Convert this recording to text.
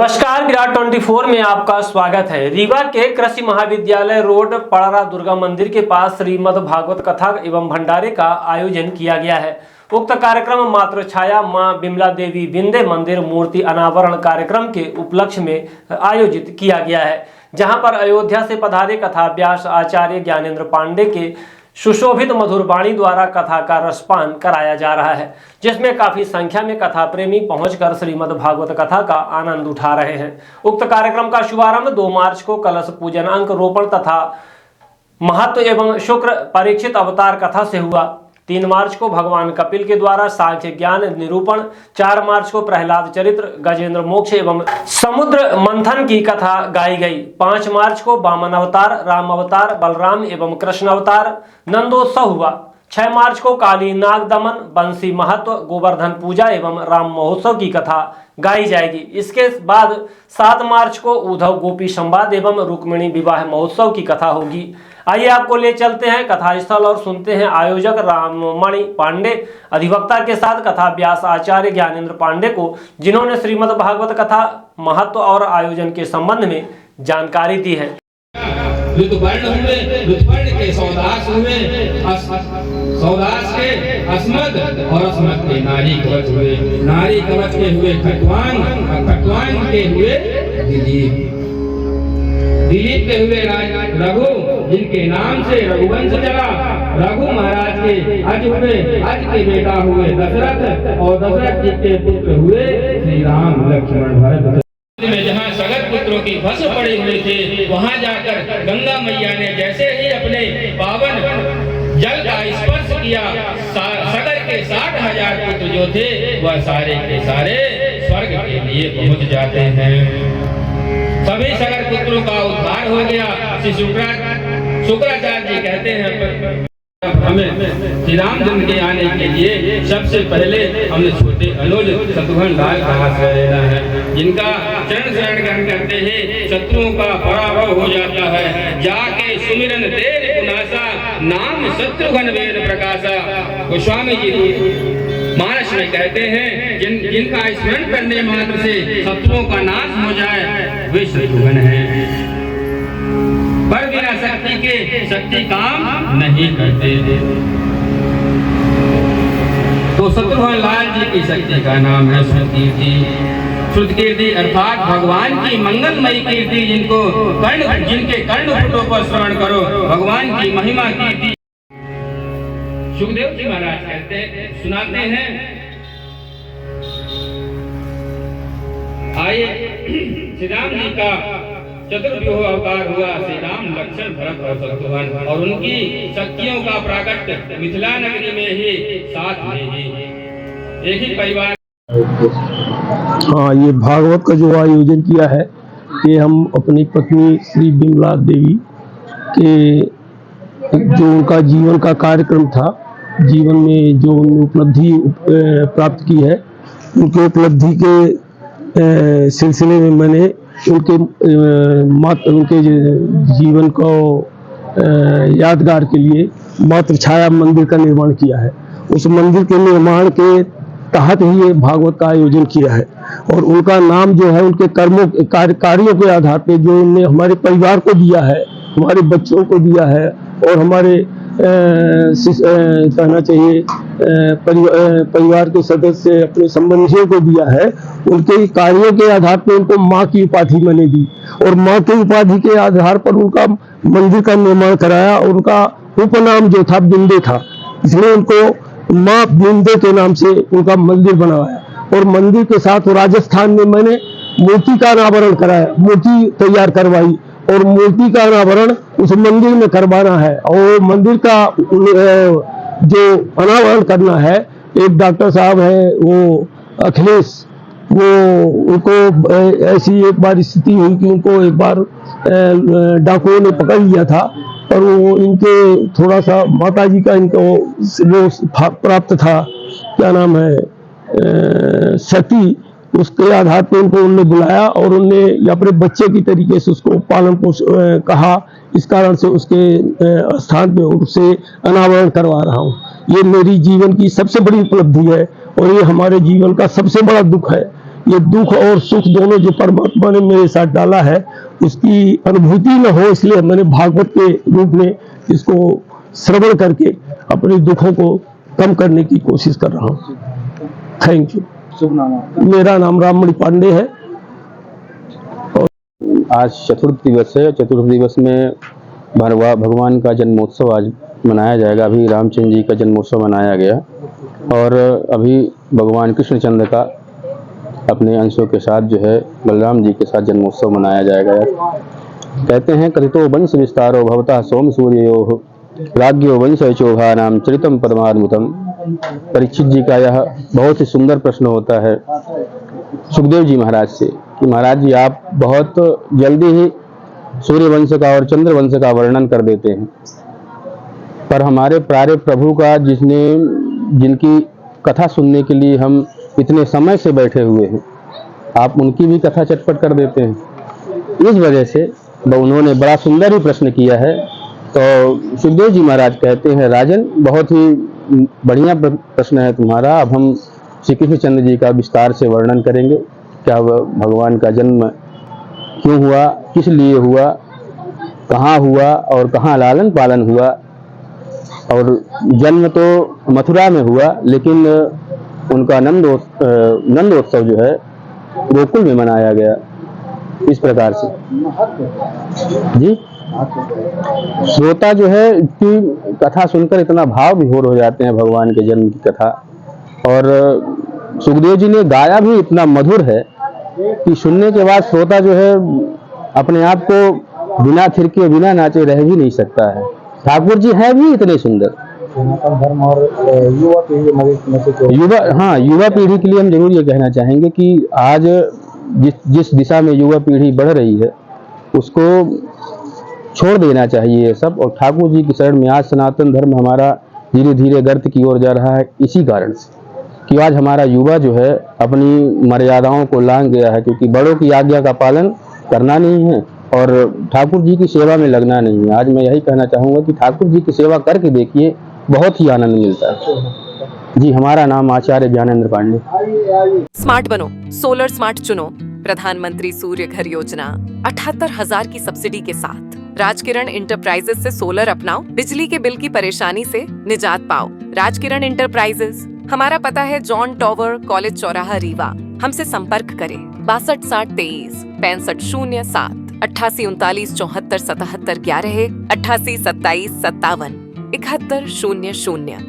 नमस्कार, विराट 24 में आपका स्वागत है। रीवा के कृषि महाविद्यालय रोड पड़रा दुर्गा मंदिर के पास श्रीमद् भागवत कथा एवं भंडारे का आयोजन किया गया है। उक्त कार्यक्रम मातृ छाया मां बिमला देवी विंध्य मंदिर मूर्ति अनावरण कार्यक्रम के उपलक्ष्य में आयोजित किया गया है, जहां पर अयोध्या से पधारे कथा व्यास आचार्य ज्ञानेन्द्र पांडे के सुशोभित मधुर वाणी द्वारा कथा का रसपान कराया जा रहा है, जिसमें काफी संख्या में कथा प्रेमी पहुंचकर श्रीमद् भागवत कथा का आनंद उठा रहे हैं। उक्त कार्यक्रम का शुभारंभ 2 मार्च को कलश पूजन, अंक रोपण तथा महत्व एवं शुक्र परीक्षित अवतार कथा से हुआ। 3 मार्च को भगवान कपिल के द्वारा सांख्य ज्ञान निरूपण, 4 मार्च को प्रहलाद चरित्र, गजेंद्र मोक्ष एवं समुद्र मंथन की कथा गाई गई। 5 मार्च को वामन अवतार, राम अवतार, बलराम एवं कृष्ण अवतार नंदोत्सव हुआ। 6 मार्च को काली नाग दमन, बंसी महत्व, गोवर्धन पूजा एवं राम महोत्सव की कथा गाई जाएगी। इसके बाद 7 मार्च को उद्धव गोपी संवाद एवं रुक्मिणी विवाह महोत्सव की कथा होगी। आइए आपको ले चलते हैं कथा स्थल और सुनते हैं आयोजक राममणि पांडे अधिवक्ता के साथ कथा व्यास आचार्य ज्ञानेन्द्र पांडे को, जिन्होंने श्रीमद् भागवत कथा महत्व और आयोजन के संबंध में जानकारी दी है। ऋतुवर्ण हुए, ऋतुवर्ण के सौदास हुए, सौदास के अस्मद और अस्मद के नारी कवच हुए, नारी कवच के हुए खटवान, खटवान के हुए दिलीप, दिलीप के हुए रघु, जिनके नाम से रघुवंश चला। रघु महाराज के अज हुए, अज के बेटा हुए दशरथ, और दशरथ जी के पुत्र हुए श्री राम लक्ष्मण भरत। में जहाँ सगर पुत्रों की भस्म पड़े हुए थे, वहाँ जाकर गंगा मैया ने जैसे ही अपने पावन जल का स्पर्श किया, सगर के 60,000 पुत्र जो थे वह सारे के सारे स्वर्ग के लिए पहुँच जाते हैं। सभी सगर पुत्रों का उद्धार हो गया। श्री शुक्राचार्य जी कहते हैं हमें श्री रामचंद्र के आने के लिए सबसे पहले हमने छोटे अनुज शत्रुघ्न लाल का आश्रय लेना है, जिनका चरण शरण ग्रहण करते हैं शत्रुओं का पराभव हो जाता है। जाके सुमिरन तेज पुनासा, नाम शत्रुघ्न वेद प्रकाशा। गोस्वामी जी मानस में कहते हैं जिनका स्मरण करने मात्र से शत्रुओं का नाश हो जाए वे शत्रुघ्न हैं। पर बिना शक्ति के शक्ति काम नहीं करते। तो शत्रुघ्न लाल जी की शक्ति का नाम है श्रुतकीर्ति। श्रुतकीर्ति अर्थात भगवान की मंगलमयी कीर्ति, जिनके कर्ण पुटों पर श्रवण करो भगवान की महिमा कीर्ति। सुखदेव जी महाराज सुनाते हैं, आइए श्री राम जी का चतुर्व्यूह अवतार हुआ। श्री राम लक्ष्मण भरत और शत्रुघ्न, और उनकी शक्तियों का प्राकट्य मिथिला नगरी में ही साथ में ही एक ही परिवार। हाँ, ये भागवत का जो आयोजन किया है ये हम अपनी पत्नी श्री बिमला देवी के जो उनका जीवन का कार्यक्रम था, जीवन में जो उन्होंने उपलब्धि प्राप्त की है, उनके उपलब्धि के सिलसिले में मैंने उनके जीवन को यादगार के लिए मातृ छाया मंदिर का निर्माण किया है। उस मंदिर के निर्माण के तहत ही ये भागवत का आयोजन किया है, और उनका नाम जो है उनके कर्मों कार्यों के आधार पे जो उन्होंने हमारे परिवार को दिया है, हमारे बच्चों को दिया है, और हमारे कहना चाहिए परिवार के सदस्य अपने संबंधियों को दिया है, उनके कार्यों के आधार पर उनको माँ की उपाधि मैंने दी, और माँ की उपाधि के आधार पर उनका मंदिर का निर्माण कराया, और उनका उपनाम जो था बिंदे था, इसलिए उनको माँ बिंदे के नाम से उनका मंदिर बनवाया। और मंदिर के साथ राजस्थान में मैंने मूर्ति का अनावरण कराया, मूर्ति तैयार करवाई, और मूर्ति का अनावरण उस मंदिर में करवाना है। और मंदिर का जो अनावरण करना है, एक डॉक्टर साहब है वो अखिलेश, वो उनको ऐसी एक बार स्थिति हुई कि उनको एक बार डाकुओं ने पकड़ लिया था, और वो इनके थोड़ा सा माता जी का इनको वो प्राप्त था, क्या नाम है, सती, उसके आधार पर उनको उन्होंने बुलाया, और उन्होंने अपने बच्चे की तरीके से उसको पालन पोषण कहा, इस कारण से उसके स्थान पे उसे अनावरण करवा रहा हूँ। ये मेरी जीवन की सबसे बड़ी उपलब्धि है, और ये हमारे जीवन का सबसे बड़ा दुख है। ये दुख और सुख दोनों जो परमात्मा ने मेरे साथ डाला है उसकी अनुभूति न हो, इसलिए मैंने भागवत के रूप में इसको श्रवण करके अपने दुखों को कम करने की कोशिश कर रहा हूँ। Thank you. शुभ नाम आपका? मेरा नाम राममणि पांडे है। आज चतुर्थ दिवस है। चतुर्थ दिवस में भगवान का जन्मोत्सव आज मनाया जाएगा। अभी रामचंद्र जी का जन्मोत्सव मनाया गया और अभी भगवान कृष्णचंद्र का अपने अंशों के साथ जो है बलराम जी के साथ जन्मोत्सव मनाया जाएगा। कहते हैं कथितो वंश विस्तारो भवतः सोम सूर्यो राज्ञो वंश चोभा नाम चरितम परमाद्भुतम। परीक्षित जी का यह बहुत ही सुंदर प्रश्न होता है सुखदेव जी महाराज से कि महाराज जी आप बहुत जल्दी ही सूर्य वंश का और चंद्र वंश का वर्णन कर देते हैं, पर हमारे प्यारे प्रभु का जिनकी कथा सुनने के लिए हम इतने समय से बैठे हुए हैं, आप उनकी भी कथा चटपट कर देते हैं। इस वजह से उन्होंने बड़ा सुंदर ही प्रश्न किया है। तो सुखदेव जी महाराज कहते हैं राजन बहुत ही बढ़िया प्रश्न है तुम्हारा। अब हम श्री कृष्णचंद्र जी का विस्तार से वर्णन करेंगे। क्या भगवान का जन्म क्यों हुआ, किस लिए हुआ, कहाँ हुआ और कहाँ लालन पालन हुआ। और जन्म तो मथुरा में हुआ लेकिन उनका नंदोत्सव जो है गोकुल में मनाया गया। इस प्रकार से जी श्रोता जो है इसकी कथा सुनकर इतना भाव विभोर हो जाते हैं भगवान के जन्म की कथा। और सुखदेव जी ने गाया भी इतना मधुर है कि सुनने के बाद श्रोता जो है अपने आप को बिना थिरके बिना नाचे रह भी नहीं सकता है। ठाकुर जी हैं भी इतने सुंदर। धर्म और युवा पीढ़ी युवा पीढ़ी के लिए हम जरूर ये कहना चाहेंगे कि आज जिस दिशा में युवा पीढ़ी बढ़ रही है उसको छोड़ देना चाहिए ये सब, और ठाकुर जी की शरण में। आज सनातन धर्म हमारा धीरे धीरे गर्त की ओर जा रहा है इसी कारण से कि आज हमारा युवा जो है अपनी मर्यादाओं को लांघ गया है, क्योंकि बड़ों की आज्ञा का पालन करना नहीं है और ठाकुर जी की सेवा में लगना नहीं है। आज मैं यही कहना चाहूँगा कि ठाकुर जी की सेवा करके देखिए, बहुत ही आनंद मिलता है। जी हमारा नाम आचार्य ज्ञानेंद्र पांडे। स्मार्ट बनो, सोलर स्मार्ट चुनो। प्रधानमंत्री सूर्य घर योजना 78,000 की सब्सिडी के साथ राजकिरण इंटरप्राइजेस से सोलर अपनाओ, बिजली के बिल की परेशानी से निजात पाओ। राजकिरण इंटरप्राइजेस, हमारा पता है जॉन टॉवर, कॉलेज चौराहा, रीवा। हमसे संपर्क करें 62 60 23 65 07 88 39 74 77 11 88 27 57 71 00।